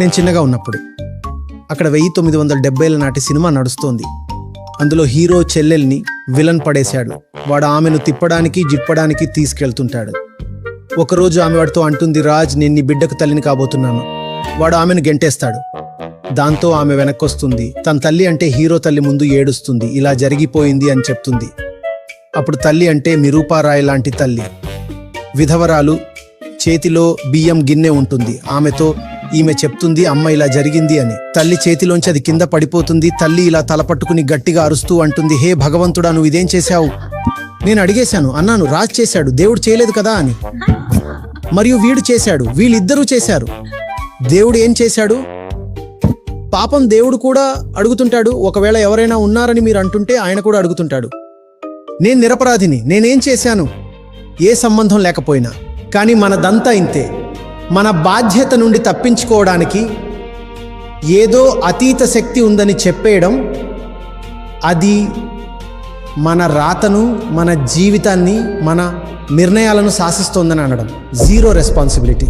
నేను చిన్నగా ఉన్నప్పుడు అక్కడ 1970ల నాటి సినిమా నడుస్తోంది. అందులో హీరో చెల్లెల్ని విలన్ పడేశాడు. వాడు ఆమెను తిప్పడానికి జిప్పడానికి తీసుకెళ్తుంటాడు. ఒకరోజు ఆమె వాడితో అంటుంది, రాజ్, నేను నీ బిడ్డకు తల్లిని కాబోతున్నాను. వాడు ఆమెను గెంటేస్తాడు. దాంతో ఆమె వెనక్కొస్తుంది. తన తల్లి అంటే హీరో తల్లి ముందు ఏడుస్తుంది. ఇలా జరిగిపోయింది అని చెప్తుంది. అప్పుడు తల్లి అంటే మిరూపారాయ్ లాంటి తల్లి, విధవరాలు, చేతిలో బియ్యం గిన్నె ఉంటుంది. ఆమెతో ఈమె చెప్తుంది, అమ్మ ఇలా జరిగింది అని. తల్లి చేతిలోంచి అది కింద పడిపోతుంది. తల్లి ఇలా తలపట్టుకుని గట్టిగా అరుస్తూ అంటుంది, హే భగవంతుడా, నువ్వు ఇదేం చేశావు? నేను అన్నాను, రాజ్ చేశాడు, దేవుడు చేయలేదు కదా అని. మరియు వీడు చేశాడు, వీళ్ళిద్దరూ చేశారు. దేవుడు ఏం చేశాడు? పాపం దేవుడు కూడా అడుగుతుంటాడు. ఒకవేళ ఎవరైనా ఉన్నారని మీరు అంటుంటే ఆయన కూడా అడుగుతుంటాడు, నేను నిరపరాధిని, నేనేం చేశాను? ఏ సంబంధం లేకపోయినా. కానీ మనదంతా ఇంతే. మన బాధ్యత నుండి తప్పించుకోవడానికి ఏదో అతీత శక్తి ఉందని చెప్పేయడం, అది మన రాతను, మన జీవితాన్ని, మన నిర్ణయాలను శాసిస్తోందని అనడం. Zero responsibility.